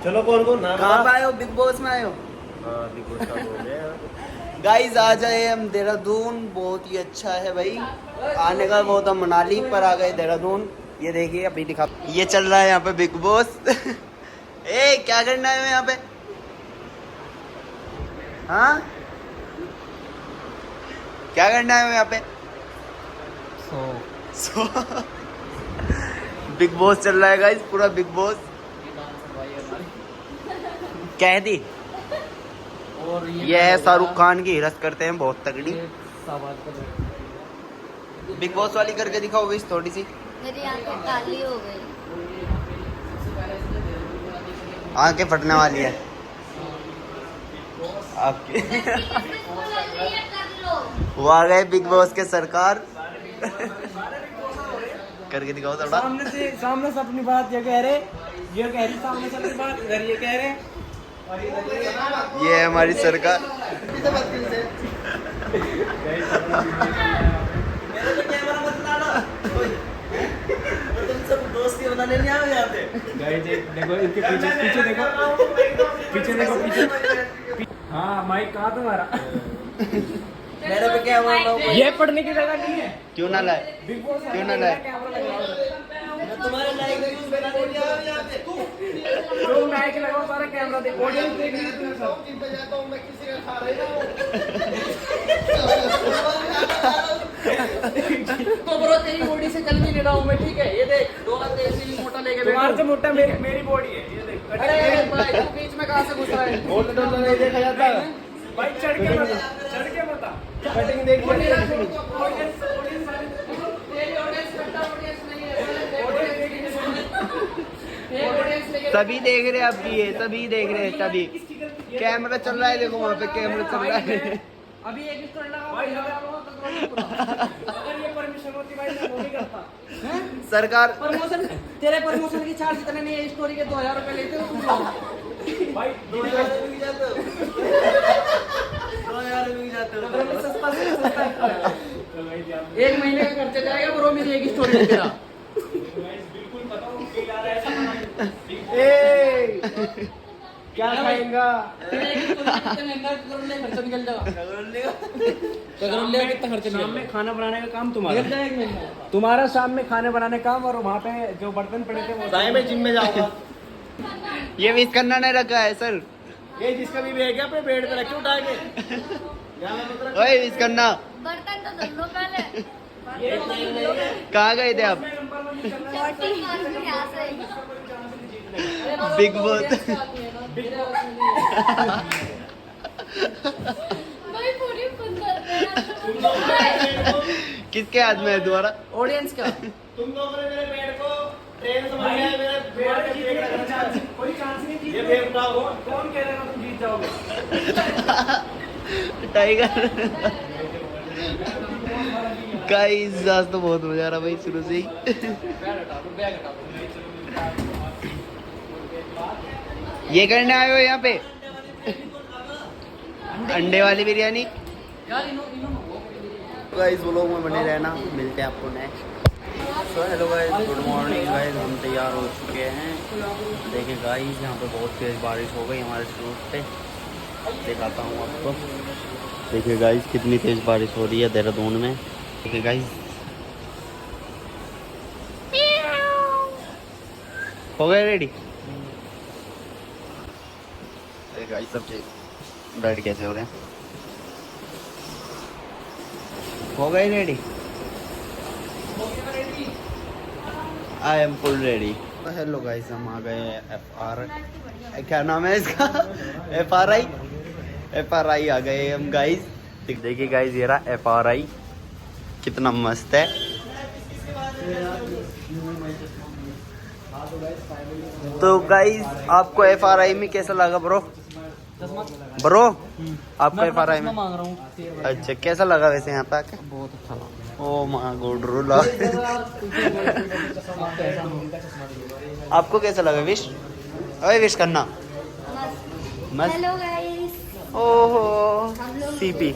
चलो कौन कौन नाम कहाँ पे आए हो? बिग बॉस में आए हो? बिग बॉस का बोल रहे हैं। गाइस आ जाए हम देहरादून, बहुत ही अच्छा है भाई। आने का बहुत, हम मनाली पर आ गए देहरादून। ये देखिए अभी दिखा, ये चल रहा है यहाँ पे बिग बॉस। ए क्या करना है यहाँ पे? हाँ क्या करना है यहाँ पे? सो बिग बॉस चल रहा है गाइस, पूरा बिग बॉस। कह दी। और ये है शाहरुख खान की हिरस करते हैं बहुत तगड़ी। बिग बॉस वाली करके दिखाओ विश थोड़ी सी। मेरी आंखें काली हो गई। आंखें फटने वाली है आपकी। वो आ गए बिग बॉस के सरकार। करके दिखाओ थोड़ा। सामने से अपनी बात ये कह रहे, ये कह रही सामने से अपनी बात, इधर ये कह रहे। ये है हमारी सरकार। तुम सब दोस्ती बनाने नहीं आओ यहाँ पे। देखो इनके पीछे पीछे देखो, पीछे देखो पीछे। हाँ माइक कहाँ तुम्हारा? मेरे पे क्या हुआ? ये पढ़ने की जगह नहीं है। क्यों ना लाए? बिग बॉस क्यों ना लाए? तुम्हारे लाइक न्यूज़ बनाने नहीं आओ यहाँ पे। तुम माइक लगाओ, सारा कैमरा देखो, ऑडियंस देख रही है तुम सब। तो ब्रो तेरी बॉडी से चल भी ले रहा हूँ मैं, ठीक है? ये देख, दो हाथ ऐसे ही मोटा लेके तुम्हारे से मोटा मेरी बॉडी है, ये देख। अरे भाई तू बीच में कहाँ से घुस रहा है? नहीं देखा जाता भाई, चढ़ के मत, चढ़ के मत। कटिंग देख तेरी ऑडियंस कट्टा ऑडियंस नहीं है। ऑडियंस लेके सभी देख रहे हैं आपकी, ये सभी देख रहे हैं सभी। कैमरा चल रहा है, देखो वहाँ पे कैमरा चल रहा है। अभी एक स्टोरी लगा भाई अगर ये परमिशन होती भाई मैं वो नहीं करता। सरकार प्रमोशन, तेरे प्रमोशन की चार्ज इतने नहीं है, स्टोरी के 2000 रुपए लेते हो तुम लोग। भाई 2000 में जाते हो। 2000 में जाते हो। सस्ता से सस्ता है। एक महीने का खर्चा जाएगा ब्रो मेरी एक स्टोरी में तेरा। बिल्कुल पता हूँ फील आ रहा है। क्या खाएगा? तेरा एक स्टोरी में कितने महंगा खर्चा निकल जाएगा? कितना खर्चा शाम में खाना बनाने का काम निकल तुम्हारा, जाएगा? तुम्हारा शाम में खाने बनाने का काम, और वहाँ पे जो बर्तन पड़े थे वो मैं जिम में जाऊंगा। ये विश करना नहीं रखा है सर। ये जिसका भी बैग है अपने बेड पे रखे उठा के। ओए विश करना। बर्तन तो धुल लो पहले। कहाँ गए थे आप? शॉर्टिंग मार के यहाँ से। Big boss. भाई पूरी सुंदर है। किसके हाथ में है तुम्हारा? ऑडियंस का तुम लोगों ने मेरे बेड को ट्रेन समझ लिया है, मेरे बेड के बेड का चांस। कोई चांस नहीं जीत। ये बेड उठाओ। कौन कह रहा है तुम जीत जाओगे? टाइगर। गाइस आज तो बहुत मजा आ रहा भाई शुरू से ही। ये करने आए हो यहाँ पे? अंडे वाली बिरयानी। गाइस व्लॉग में बने रहना, मिलते हैं आपको next. So hello guys, good morning guys, हम तैयार हो चुके हैं। देखिए गाइस यहाँ पे बहुत तेज़ बारिश हो गई हमारे रूट पे, दिखाता हूँ आपको। देखिए गाइस कितनी तेज़ बारिश हो रही है देहरादून में। देखिए गाइस हो गए रेडी? गाइस सब बैठ कैसे हो रहे हैं? हो गए ready? I am full ready. Hello guys, हम आ गए FR, क्या नाम है इसका? FRI आ गए हम गाइस। देखिए गाइस ये रहा FRI, कितना मस्त है। तो गाइस आपको FRI में कैसा लगा ब्रो? ब्रो आपको FRI में मांग रहा हूँ। अच्छा कैसा लगा वैसे यहाँ पे आके? बहुत अच्छा लगा। ओ माँ गोड रोला। आपको कैसा लगा विश? अरे विश करना मस्त। Hello guys. ओहो CP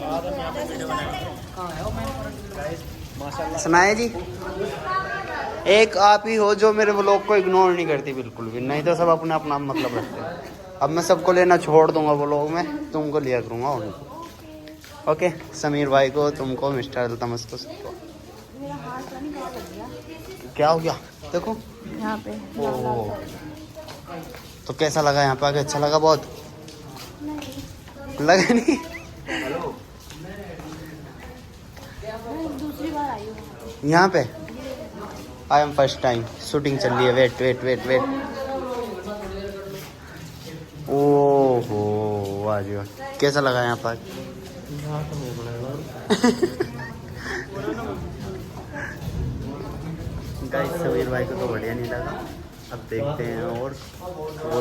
सुनाए जी। एक आप ही हो जो मेरे व्लॉग को इग्नोर नहीं करती बिल्कुल भी, नहीं तो सब अपने अपना मतलब रखते हैं। अब मैं सबको लेना छोड़ दूंगा व्लॉग में, तुमको लिया करूँगा उनको। ओके, समीर भाई को, तुमको, मिस्टर अल्तमस को, सबको। क्या हो गया देखो यहाँ पे। ओह, तो कैसा लगा यहाँ पे आके? अच्छा लगा बहुत? लगा नहीं? दूसरी बार आई हूँ यहाँ पे I am first time. Shooting चल रही है, वेट वेट वेट वेट। ओहो वाह जी वाह, कैसा लगा यहाँ पर? गाइस समीर भाई को तो बढ़िया नहीं लगा। अब देखते हैं और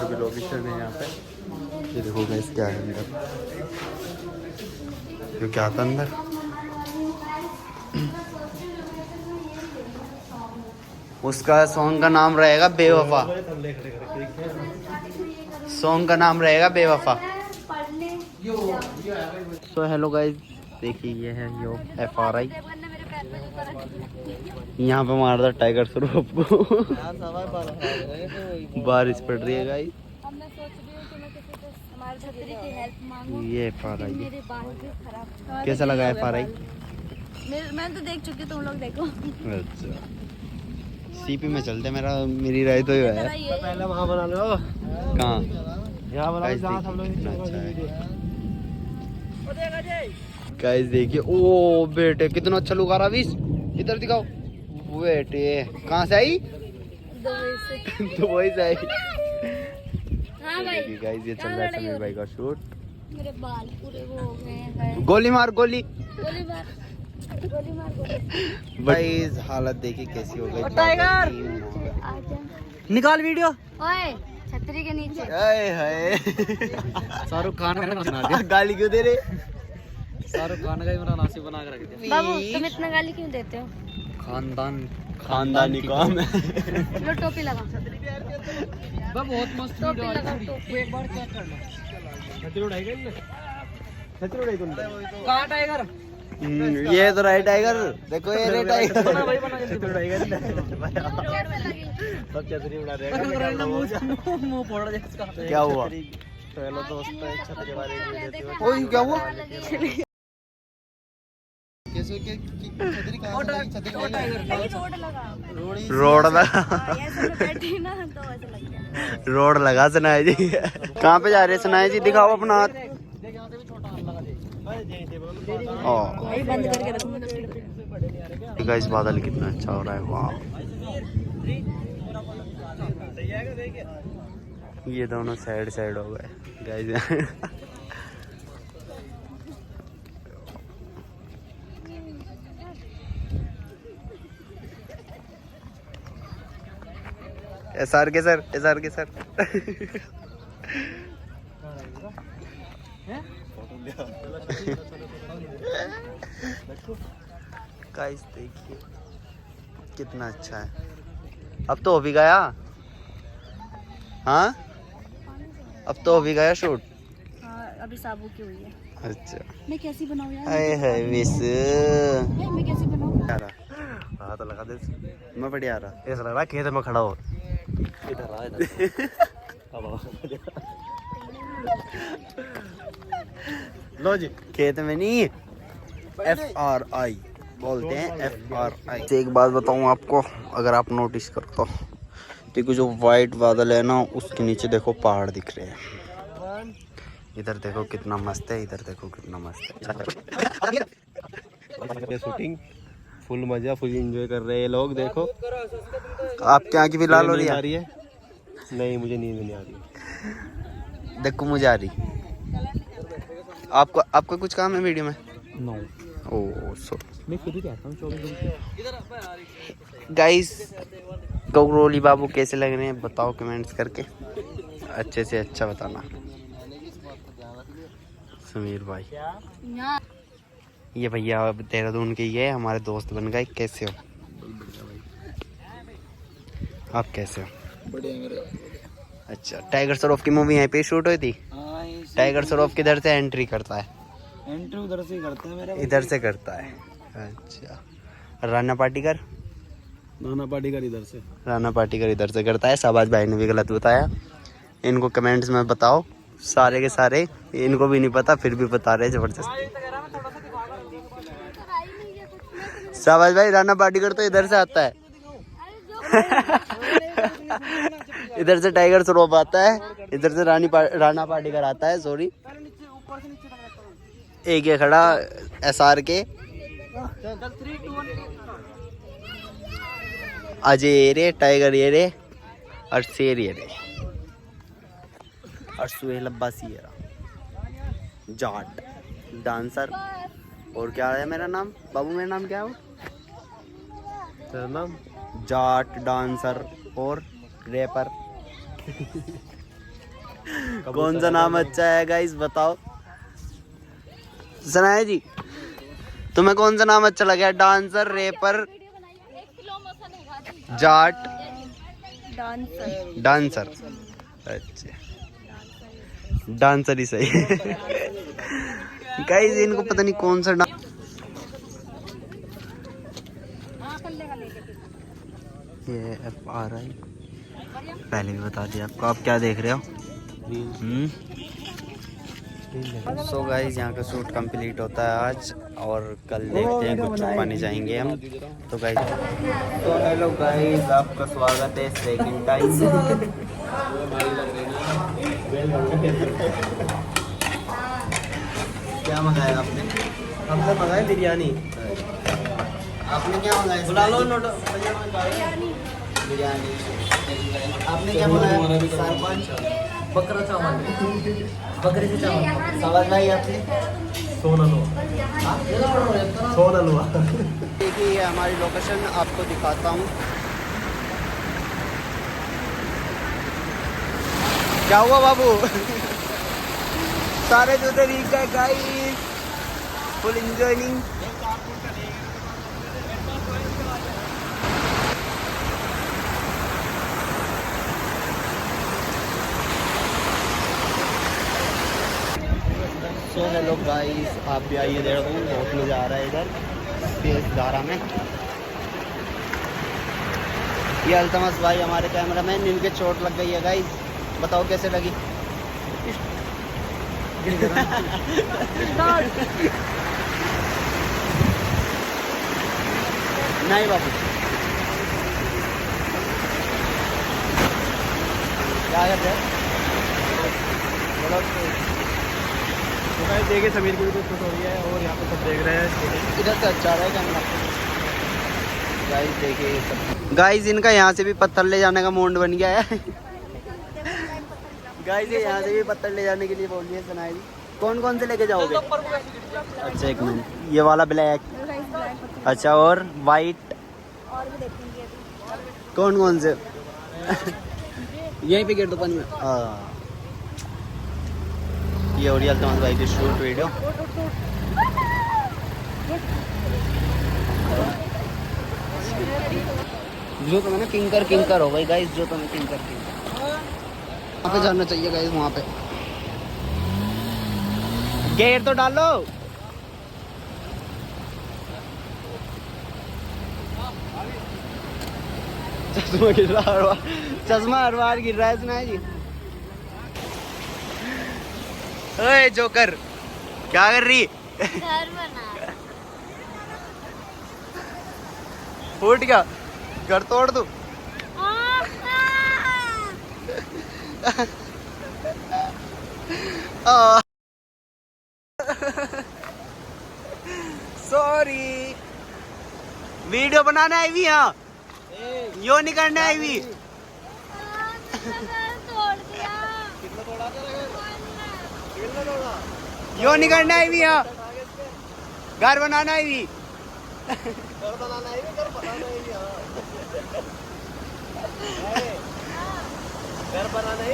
भी लोकेशन है यहाँ पे। ये देखो गाइस क्या है अंदर, ये क्या था अंदर? उसका सॉन्ग का नाम रहेगा बेवफा। सॉन्ग का नाम रहेगा बेवफा। सो हेलो गाइस, देखिए ये है यो FRI। यहाँ पे मार दो टाइगर श्रॉफ को। बारिश पड़ रही है गाइस। अब मैं सोच रही हूँ कि मैं किसी से हमारी छतरी की हेल्प मांगूं। ये FRI है। मेरे बाल भी खराब। कैसा लगा FRI? मैं तो देख चुकी, तुम लोग देखो। अच्छा, CP में चलते, मेरी राय तो ये है। पहले वहाँ बना लो। कहाँ? यहाँ बना लो गाइस जहाँ सब लोग देखिए कितना अच्छा है। है। गाइस देखिए, ओ बेटे कितना अच्छा लुक आ रहा। अभी इधर दिखाओ बेटे, कहाँ से आई? दुबई से। दुबई से आई। हाँ भाई। गाइस ये चल रहा है समीर भाई का शूट। मेरे बाल पूरे वो हो गए हैं। गोली मार गोली। गोली मार गोली मार गोली। गाइस हालत देखिए कैसी हो गई। टाइगर आजा। निकाल वीडियो। ओए छतरी के नीचे। हाय हाय, शाहरुख खान का बना दिया। गाली क्यों दे रहे? शाहरुख खान का ही मेरा नासिब बना के रख दिया। बाबू तुम इतना गाली क्यों देते हो? खानदानी काम है। लो टोपी लगा। बहुत मस्त टोपी वीडियो लगा आई। टोपी। एक बार चेक कर लो। छतरी उड़ाई गई ना? छतरी उड़ाई तुमने? कहाँ टाइगर? ये तो राइट टाइगर, देखो ये रे टाइगर। बना भाई, बना जल्दी। छतरी उड़ाई गई ना? रोड पे लगी। सब छतरी उड़ा रहे मुंह फोड़ दे इसका। क्या हुआ? तो हेलो दोस्तों, एक छतरी वाले की वीडियो थी। ओए क्या हुआ? रोड लगा। रोड लगा। ऐसे में बैठी ना तो ऐसे लग गया। रोड लगा सनाए जी। कहाँ पे जा रहे सनाए जी? दिखाओ अपना हाथ। भाई बंद करके रखूंगा। गाइस बादल कितना अच्छा हो रहा है, वाह। ये दोनों साइड साइड हो गए गाइस। SR के सर। गाइस देखिए कितना अच्छा है। अब तो हो भी गया। हाँ अब तो हो भी गया शूट। हाँ अभी साबू की हुई है। अच्छा, मैं कैसी बनाऊँ यार? हाय हाय मिस। मैं कैसी बनाऊँ? हाँ तो लगा दे, मैं बढ़िया आ रहा। ऐसा लग रहा है खेत में खड़ा हो। लो जी, खेत में नहीं, FRI बोलते हैं, FRI। एक बात बताऊं आपको, अगर आप नोटिस करते हो, देखो जो वाइट बादल है ना, उसके नीचे देखो पहाड़ दिख रहे हैं। इधर देखो कितना मस्त है, इधर देखो कितना मस्त है। शूटिंग फुल मजा, फुल एंजॉय कर रहे हैं लोग। देखो आपके यहाँ की भी लाल हो रही आ है? रही है? नहीं, मुझे नींद नहीं आ रही। देखो मुझे आ रही। आपको कुछ काम है वीडियो में? नो, ओह सो मैं खुद ही कहता हूँ 24 घंटे। गाइस गौरोली बाबू कैसे लग रहे हैं बताओ कमेंट्स करके, अच्छे से अच्छा बताना। समीर भाई, यहाँ ये भैया अब देहरादून के ही है, हमारे दोस्त बन गए। कैसे हो आप? कैसे हो? बढ़िया। अच्छा, टाइगर श्रॉफ की मूवी यहीं पे शूट हुई थी। टाइगर श्रॉफ किधर से एंट्री करता है? एंट्री उधर से ही करते हैं मेरा। इधर से करता है। अच्छा, राणा पाटीकर नाना पाटेकर इधर से। राना पाटेकर इधर से करता है। शाबाश भाई ने भी गलत बताया। इनको कमेंट्स में बताओ, सारे के सारे इनको भी नहीं पता फिर भी बता रहे जबरदस्ती। शाबाश भाई, राना पाटेकर तो इधर से आता है। इधर से टाइगर श्रॉफ आता है, इधर से राना पाटेकर आता है। सॉरी, एक ये खड़ा SR के अजय रे, टाइगर ये रे, और शेर ये रे, और सुहेल अब्बासी ये रहा। जाट डांसर। और क्या है मेरा नाम बाबू? मेरा नाम क्या है? तेरा नाम? जाट डांसर और रैपर। कौन सा नाम अच्छा है गाइस बताओ। सनाया जी, तुम्हें कौन सा नाम अच्छा लगा? Dancer, rapper, Jat, dancer. अच्छा, डांसर ही सही। गाइस इनको पता नहीं कौन सा ये आ रहा है, पहले भी बता दिया आपको। आप क्या देख रहे हो? सो गाइस यहाँ का शूट कंप्लीट होता है आज, और कल देखते हैं कुछ पाने जाएंगे हम। तो गाइस, तो हेलो गाइस, आपका स्वागत है सेकंड टाइम। क्या मंगाया आपने? हमने मंगाया बिरयानी। आपने क्या मंगाया? बुला लो नोट। बिरयानी। आपने क्या मंगाया? सरपंच बकरा चावल, बकरे के चावल। सवाल भाई आपने? सोना लो। देखिए ये हमारी लोकेशन आपको दिखाता हूँ। क्या हुआ बाबू? सारे जूते भीग गए guys. Full enjoying. So hello guys, आप भी आइए। देखो बहुत मज़ा आ रहा है इधर तेज धारा में। ये अल्तमस भाई हमारे कैमरामैन, इनके चोट लग गई है गाइस। बताओ कैसे लगी? नहीं बाबू, क्या करते हैं? तो गाइस देखिए, समीर की भी तो खुश हो रही है, और यहाँ पे सब देख रहे हैं। इधर से अच्छा रहा है कैमरा। गाइस देखिए ये सब। गाइस इनका यहाँ से भी पत्थर ले जाने का मूड बन गया है। गाइस ये यहाँ से भी पत्थर ले जाने के लिए बोल रही है सनाई। कौन कौन से लेके जाओगे? अच्छा एक मिनट, ये वाला ब्लैक, अच्छा और वाइट, और भी देखेंगे अभी। कौन कौन से? यहीं पे गेट दुकान में। हाँ, ये हो रही है अल्तमस भाई की शूट वीडियो। जो तो मैंने किंकर हो गई गाइस, जो तो मैं किंकर वहाँ पे जाना चाहिए गाइस। वहाँ पे गेट तो डालो। चश्मा गिर रहा है, चश्मा हर बार गिर रहा है सुना है जी। ओए जोकर, क्या कर रही? घर बना। फूट गया, घर तोड़ दूं? सॉरी, वीडियो बनाना आई भी। यहाँ यो नहीं करना आई भी। तोड़ दिया। यो नहीं करना आई भी। यहाँ घर बनाना आई भी। घर बनाना है।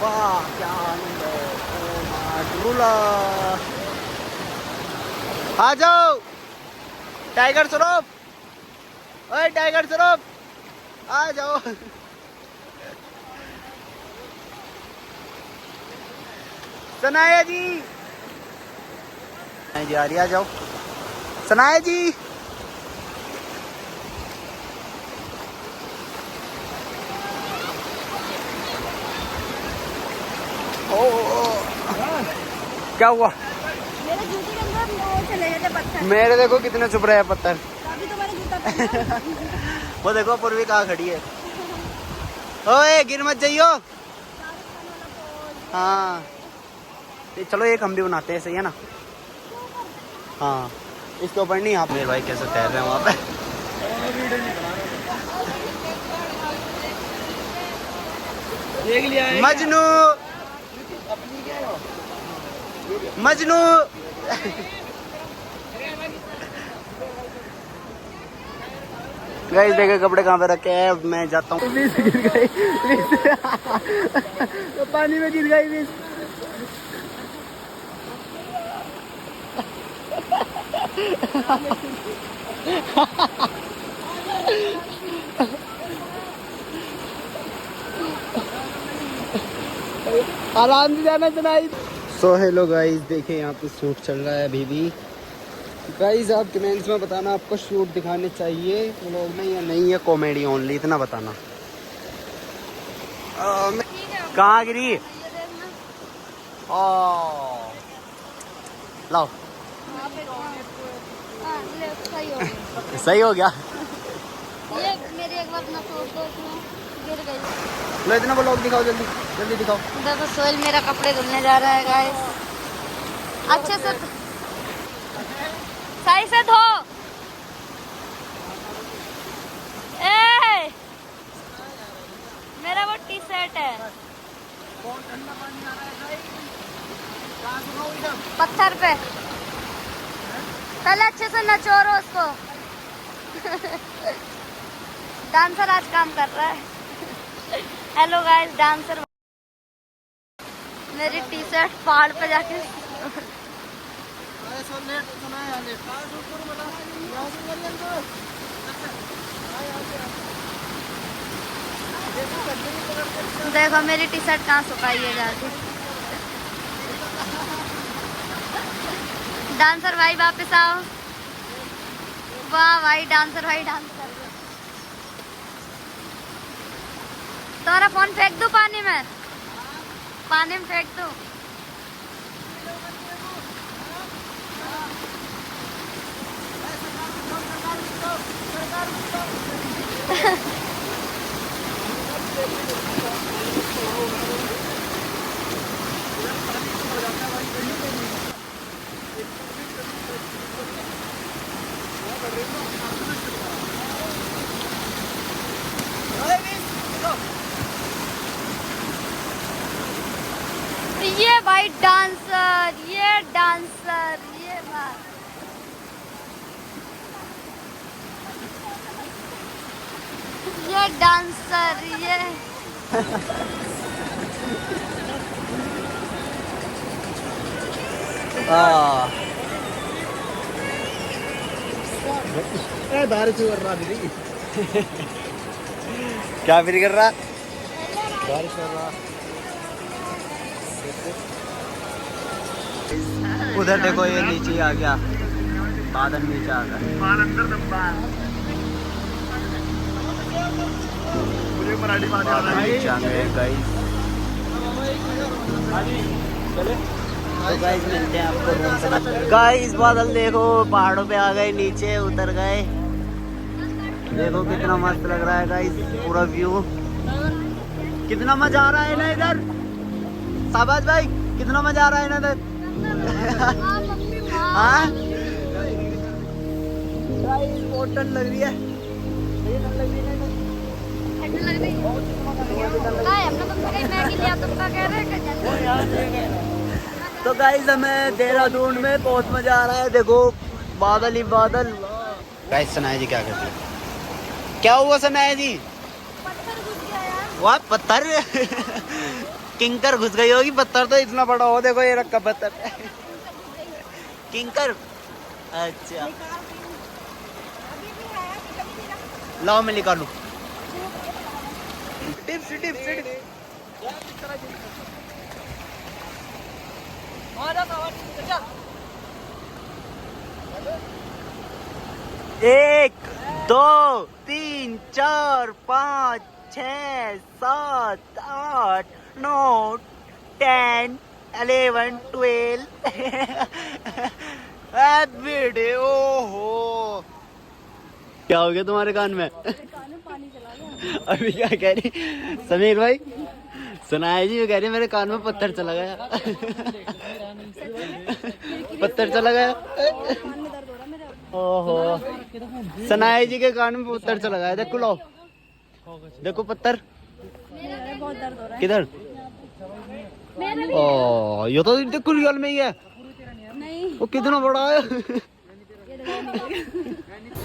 वाह क्या आनंद है। ओ माडरूला, आ जाओ टाइगर श्रॉफ। ओए टाइगर श्रॉफ आ जाओ। सनाया जी आ रही, आ जाओ सनाया जी। क्या हुआ? मेरे जूते के अंदर वो चले गए थे पत्थर। मेरे देखो कितने चुप रहे हैं पत्थर। अभी तो मैंने जूता पहना। वो देखो पूर्वी कहाँ खड़ी है। ओए गिर मत जाइयो। हाँ चलो एक हम भी बनाते हैं, सही है ना? हाँ इसके ऊपर नहीं। आप मेरे भाई कैसे तैर रहे हैं वहाँ पे। देख लिया है मजनू मजनू। गाइस देखे कपड़े कहाँ पे रखे हैं। अब मैं जाता हूँ। गिर गई पानी में गिर गई। आराम से जाना सुनाई। सो हेलो गाइस, देखिए यहाँ पे शूट चल रहा है अभी भी। गाइस आप कमेंट्स में बताना आपको शूट दिखाने चाहिए व्लॉग में या नहीं, या कॉमेडी ओनली, इतना बताना। कहाँ गिरी? लाओ सही हो गया। ये मेरी एक बार ना सोच दो, उसमें गिर गई। लो इतना व्लॉग दिखाओ, जल्दी जल्दी दिखाओ। देखो सोहेल मेरा कपड़े धुलने जा रहा है गाइस। अच्छे से सही से धो। ए मेरा वो टी शर्ट है पत्थर पे। पहले अच्छे से नचोरो उसको। डांसर आज काम कर रहा है। हेलो गाइस, डांसर मेरी टी शर्ट पहाड़ पे जाके देखो मेरी टी शर्ट कहाँ सुखाई है जाके। डांसर भाई वापस आओ। वाह भाई डांसर भाई डांस कर रहे। तुम्हारा फोन फेंक दूं पानी में? पानी में फेंक दूं? ये भाई डांसर, ये डांसर, ये भाई ये डांसर, ये क्या फिर कर रहा? बारिश कर रहा। उधर देखो ये नीचे आ गया, बादल नीचे आ गया। नीचे आ गए गाइस। तो गाइस मिलते हैं आपको रूम से। गाइस बादल देखो पहाड़ों पे आ गए, नीचे उतर गए। देखो कितना मस्त लग रहा है गाइस पूरा व्यू। कितना मजा आ रहा है ना इधर। शाबाश भाई, कितना मजा आ रहा है ना इधर। हाँ होटल लग रही है। तो गाइस हमें देहरादून में बहुत मजा आ रहा है। देखो बादल ही बादल। गाइस सनाया जी क्या करते हैं? क्या हुआ सनाया जी? वाह पत्थर। किंकर घुस गई होगी। पत्थर तो इतना बड़ा हो, देखो ये रखा पत्थर। किंकर। अच्छा लाओ मैं निकालू। Tips tips tips. एक 2 3 4 5 6 7 8 9 10 11 12 हैप्पी ओहो क्या हो गया तुम्हारे कान में? पानी चला गया। अभी क्या कह रही समीर भाई? सुनाया जी, वो कह रही मेरे कान में पत्थर चला गया। पत्थर चला गया। कान में दर्द हो रहा मेरे। ओहो सनाया जी के कान में पत्थर चला गया। देखो लो, देखो पत्थर मेरे बहुत दर्द हो रहा है। किधर? मेरे भी ओ ये तो देखो रियल में ही है। नहीं। वो कितना बड़ा है। ये देखो नहीं।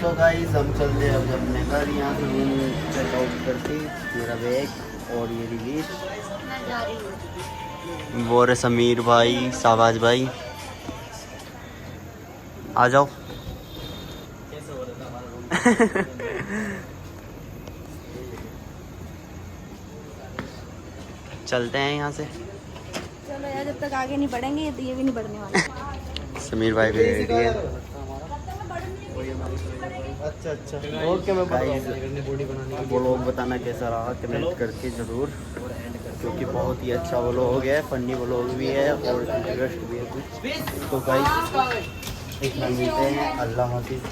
तो गाइस हम चलते हैं अब अपने घर। यहाँ से रूम चेकआउट करके मेरा बैग और ये रिलीज। मैं जा रही हूँ। वो रे समीर भाई, शाहबाज भाई आ जाओ। चलते हैं यहाँ से। चलो यार, जब तक आगे नहीं बढ़ेंगे तो ये भी नहीं बढ़ने वाला। समीर भाई भी रेडी है। अच्छा अच्छा ओके। मैं ब्लॉग बताना कैसा रहा कमेंट करके ज़रूर, क्योंकि बहुत ही अच्छा व्लॉग है, फनी व्लॉग भी है और इंटरेस्ट भी है कुछ। तो गाइस इतना मिलते हैं। अल्लाह हाफिज़।